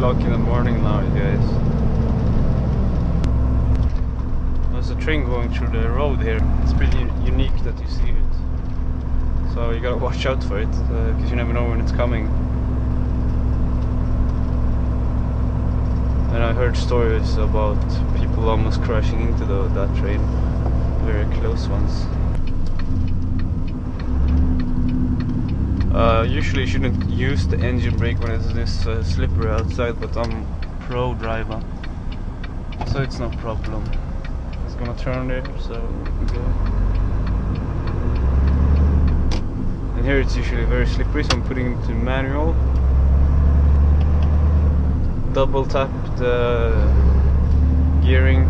o'clock in the morning now, you guys. There's a train going through the road here. It's pretty unique that you see it. So you gotta watch out for it, because you never know when it's coming. And I heard stories about people almost crashing into that train. Very close ones. Usually you shouldn't use the engine brake when it's this slippery outside, but I'm pro driver, so it's no problem. It's gonna turn there, so we can go. And here it's usually very slippery, so I'm putting it to manual. Double tap the gearing,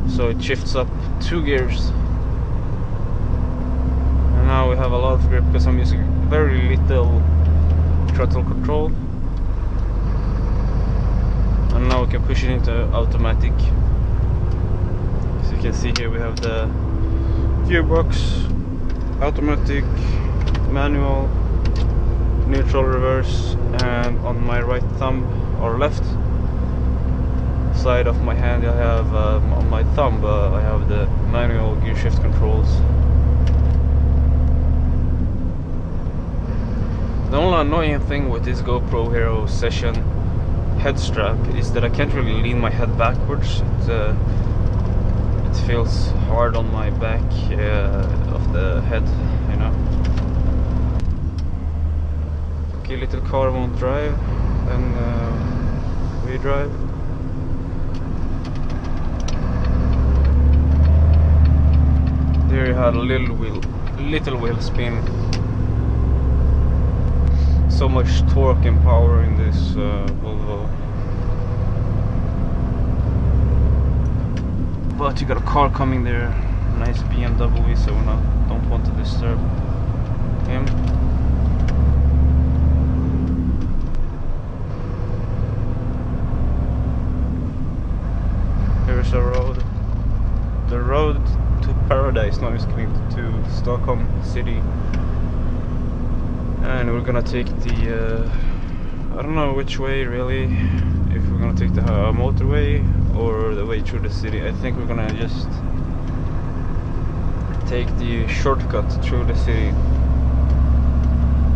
so it shifts up 2 gears. And now we have a lot of grip because I'm using very little throttle control. And now we can push it into automatic. As you can see here, we have the gearbox, automatic, manual, neutral, reverse, and on my right thumb or left side of my hand I have on my thumb I have the manual gear shift controls. The only annoying thing with this GoPro Hero Session head strap is that I can't really lean my head backwards. It feels hard on my back of the head, you know. Okay, little car won't drive, and we drive. There you had a little wheel spin. So much torque and power in this Volvo. But you got a car coming there, nice BMW, so we don't want to disturb him. Here's the road. The road to paradise now is going to Stockholm city. And we're gonna take the, I don't know which way really, if we're gonna take the motorway or the way through the city. I think we're gonna just take the shortcut through the city.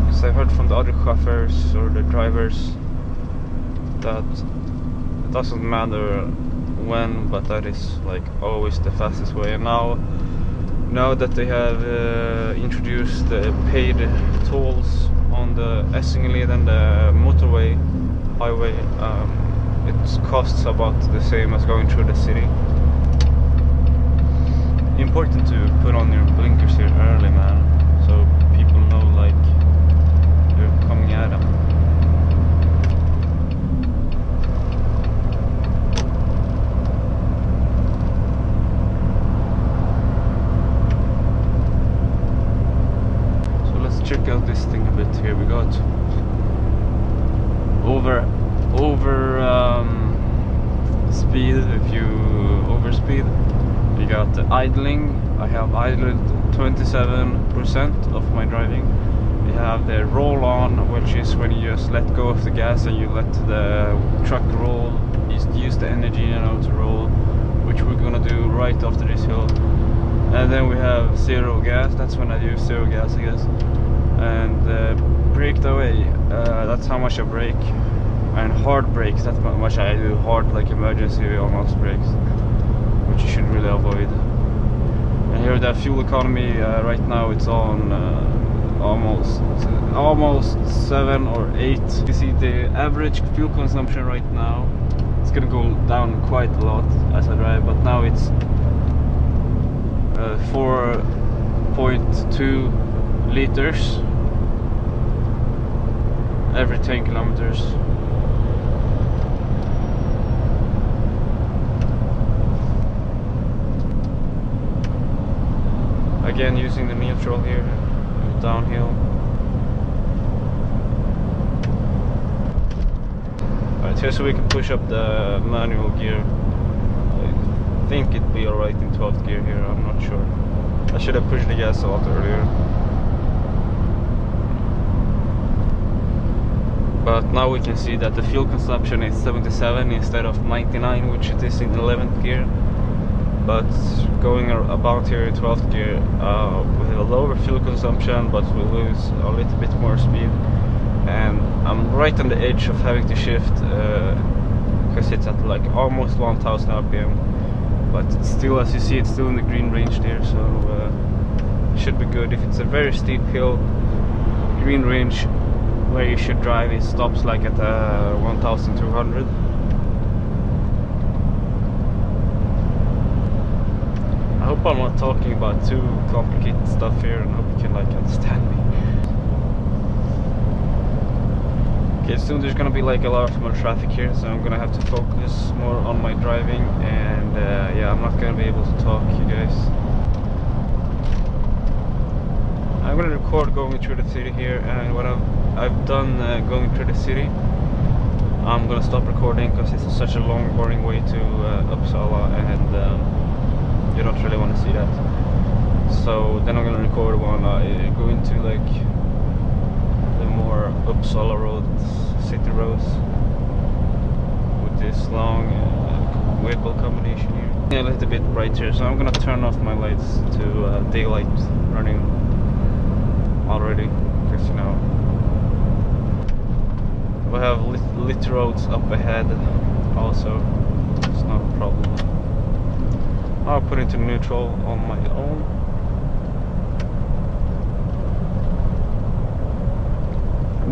Because I heard from the other chauffeurs or the drivers that it doesn't matter when, but that is like always the fastest way. And now that they have introduced the paid tolls on the Essingeled and the motorway highway, it costs about the same as going through the city. Important to put on your blinkers here early, man, so people know like you're coming at them. Check out this thing a bit here. We got over speed. If you overspeed, we got the idling. I have idled 27% of my driving. We have the roll on, which is when you just let go of the gas and you let the truck roll. You use the energy, you know, to roll, which we're gonna do right after this hill. And then we have zero gas. That's when I use zero gas, I guess. And braked away, that's how much I brake. And hard brakes, that's how much I do hard, like emergency almost brakes, which you should really avoid. And here the fuel economy, right now it's on almost 7 or 8. You see the average fuel consumption right now, it's gonna go down quite a lot as I drive, but now it's 4.2 liters every 10 kilometers. Again, using the neutral here, downhill. Alright, here so we can push up the manual gear. I think it'd be alright in 12th gear here, I'm not sure. I should have pushed the gas a lot earlier. But now we can see that the fuel consumption is 77 instead of 99, which it is in 11th gear. But going about here in 12th gear, we have a lower fuel consumption, but we lose a little bit more speed. And I'm right on the edge of having to shift, because it's at like almost 1000 RPM. But it's still, as you see, it's still in the green range there, so it should be good. If it's a very steep hill, green range where you should drive, it stops like at 1200. I hope I'm not talking about too complicated stuff here, and hope you can like understand me. Okay, soon there's gonna be like a lot more traffic here, so I'm gonna have to focus more on my driving, and yeah, I'm not gonna be able to talk, you guys. I'm gonna record going through the city here, and when I've done going through the city, I'm gonna stop recording because it's such a long, boring way to Uppsala, and you don't really want to see that. So then I'm gonna record one go into like the more Uppsala roads, city roads, with this long vehicle combination here. Yeah, a little bit brighter, so I'm gonna turn off my lights to daylight running already, because you know we have lit roads up ahead also. It's not a problem. I'll put into neutral on my own.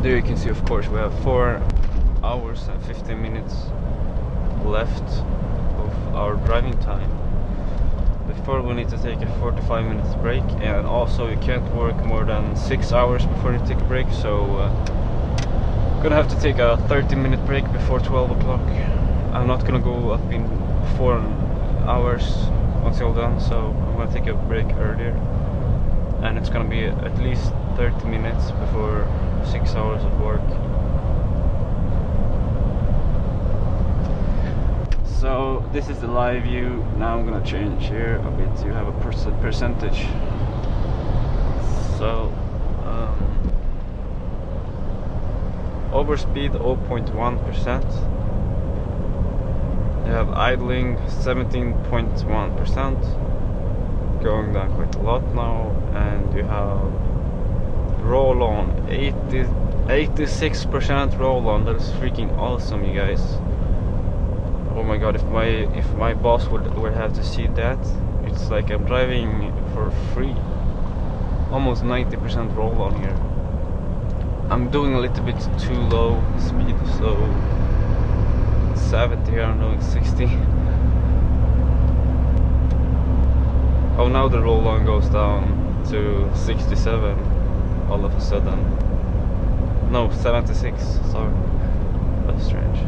There you can see, of course, we have 4 hours and 15 minutes left of our driving time. Before we need to take a 45 minutes break, and also you can't work more than 6 hours before you take a break, so gonna have to take a 30-minute break before 12 o'clock. I'm not gonna go up in 4 hours until then, so I'm gonna take a break earlier, and it's gonna be at least 30 minutes before 6 hours of work. So this is the live view. Now I'm gonna change here a bit to have a percentage. So overspeed 0.1%. You have idling 17.1%, going down quite a lot now, and you have roll on 86% roll on. That is freaking awesome, you guys. Oh my god, if my boss would have to see that, it's like I'm driving for free. Almost 90% roll on here. I'm doing a little bit too low speed, so 70 here, I'm doing 60. Oh, now the roll on goes down to 67 all of a sudden. No, 76, sorry. That's strange.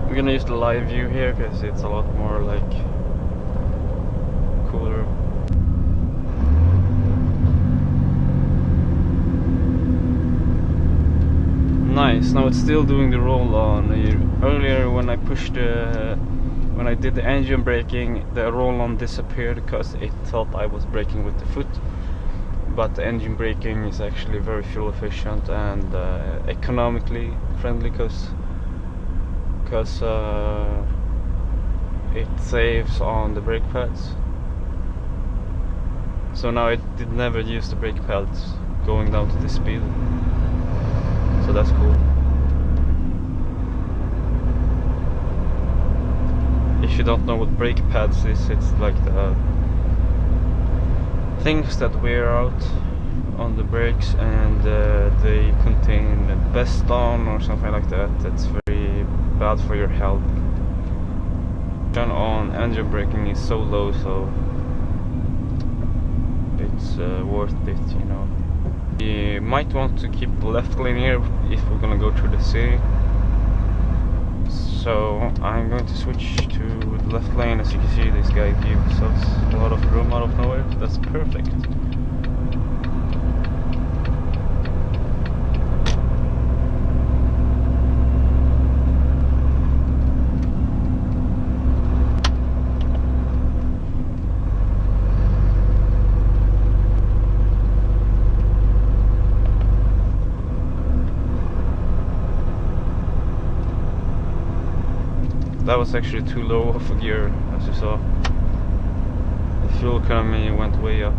We're gonna use the live view here because it's a lot more like cooler. Nice. Now it's still doing the roll on. Earlier when I when I did the engine braking, the roll on disappeared because it thought I was braking with the foot. But the engine braking is actually very fuel efficient and economically friendly, because it saves on the brake pads. So now it did never use the brake pads going down to this speed, so that's cool. If you don't know what brake pads is, it's like the things that wear out on the brakes, and they contain Beston or something like that. That's very bad for your health. Turn on engine braking is so low, so it's worth it, you know. You might want to keep the left lane here if we're gonna go through the city. So I'm going to switch to the left lane. As you can see, this guy gives us a lot of room out of nowhere. That's perfect. That was actually too low of a gear, as you saw. The fuel economy went way up.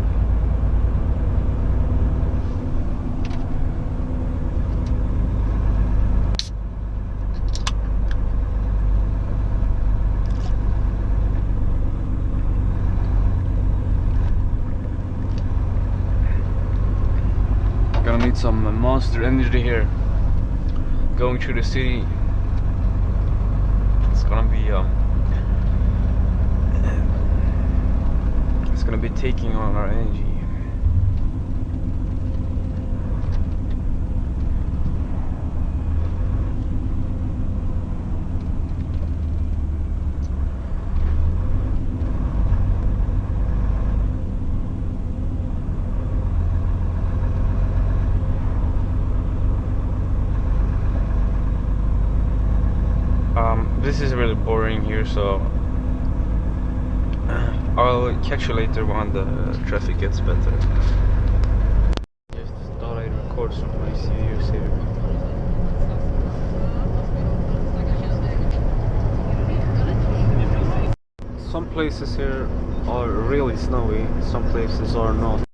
Gonna need some Monster Energy here. Going through the city. It's gonna be taking on our energy. This is really boring here, so I'll catch you later when the traffic gets better. Just thought I'd record some nice views here. Some places here are really snowy, some places are not.